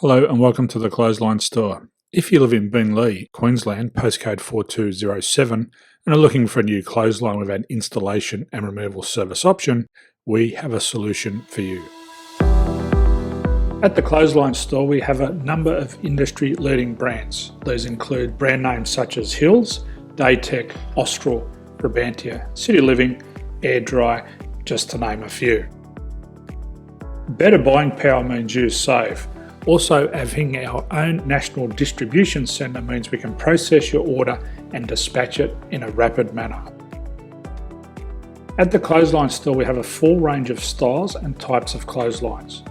Hello and welcome to the Clothesline Store. If you live in Beenleigh, Queensland, postcode 4207, and are looking for a new clothesline with an installation and removal service option, we have a solution for you. At the Clothesline Store, we have a number of industry-leading brands. These include brand names such as Hills, Daytech, Austral, Brabantia, City Living, Air Dry, just to name a few. Better buying power means you save. Also, having our own national distribution centre means we can process your order and dispatch it in a rapid manner. At the Clothesline Store, we have a full range of styles and types of clotheslines.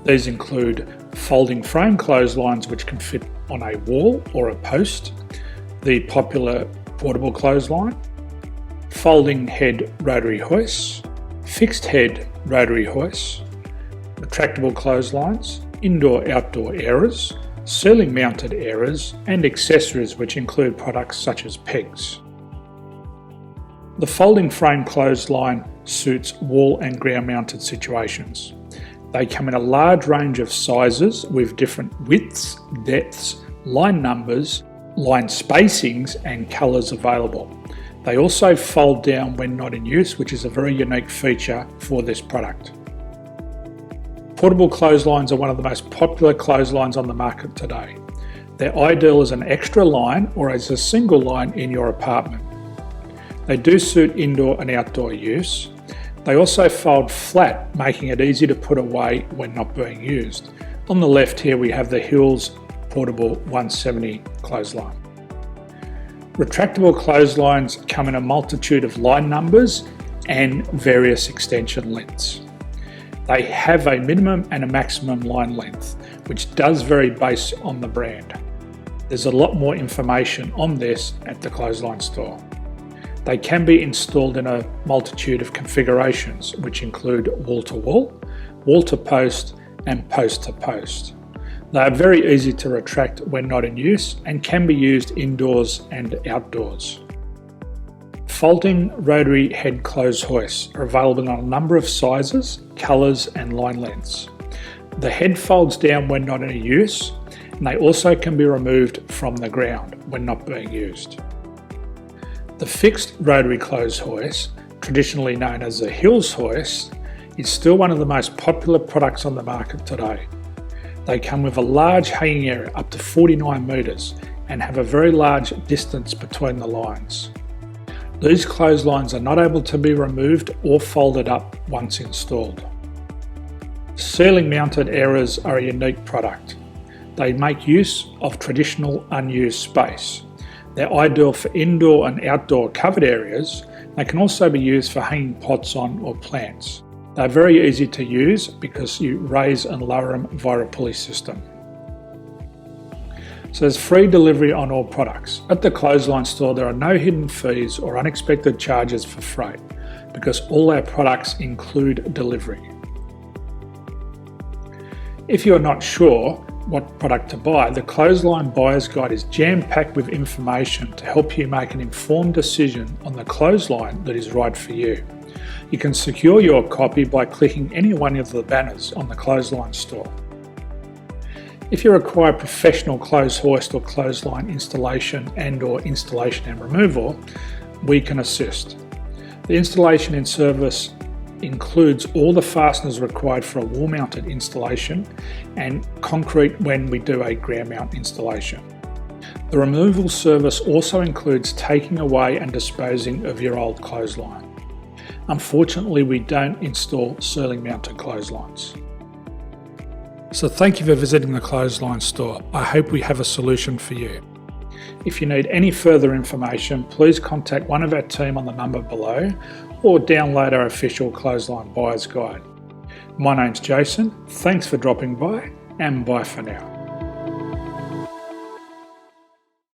These include folding frame clotheslines which can fit on a wall or a post, the popular portable clothesline, folding head rotary hoists, fixed head rotary hoists, retractable clotheslines, indoor-outdoor airers, ceiling-mounted airers, and accessories which include products such as pegs. The folding frame clothesline suits wall and ground-mounted situations. They come in a large range of sizes with different widths, depths, line numbers, line spacings, and colours available. They also fold down when not in use, which is a very unique feature for this product. Portable clotheslines are one of the most popular clotheslines on the market today. They're ideal as an extra line or as a single line in your apartment. They do suit indoor and outdoor use. They also fold flat, making it easy to put away when not being used. On the left here we have the Hills Portable 170 clothesline. Retractable clotheslines come in a multitude of line numbers and various extension lengths. They have a minimum and a maximum line length, which does vary based on the brand. There's a lot more information on this at the Clothesline Store. They can be installed in a multitude of configurations, which include wall-to-wall, wall-to-post, and post-to-post. They are very easy to retract when not in use and can be used indoors and outdoors. Folding rotary head clothes hoists are available in a number of sizes, colours and line lengths. The head folds down when not in use, and they also can be removed from the ground when not being used. The fixed rotary clothes hoist, traditionally known as the Hills hoist, is still one of the most popular products on the market today. They come with a large hanging area up to 49 metres and have a very large distance between the lines. These clotheslines are not able to be removed or folded up once installed. Ceiling mounted airers are a unique product. They make use of traditional unused space. They're ideal for indoor and outdoor covered areas. They can also be used for hanging pots on or plants. They're very easy to use because you raise and lower them via a pulley system. So there's free delivery on all products. At the Clothesline Store, there are no hidden fees or unexpected charges for freight because all our products include delivery. If you are not sure what product to buy, the Clothesline Buyer's Guide is jam-packed with information to help you make an informed decision on the clothesline that is right for you. You can secure your copy by clicking any one of the banners on the Clothesline Store. If you require professional clothes hoist or clothesline installation and/or installation and removal, we can assist. The installation and service includes all the fasteners required for a wall-mounted installation and concrete when we do a ground mount installation. The removal service also includes taking away and disposing of your old clothesline. Unfortunately, we don't install ceiling-mounted clotheslines. So thank you for visiting the Clothesline Store. I hope we have a solution for you. If you need any further information, please contact one of our team on the number below or download our official Clothesline Buyer's Guide. My name's Jason, thanks for dropping by and bye for now.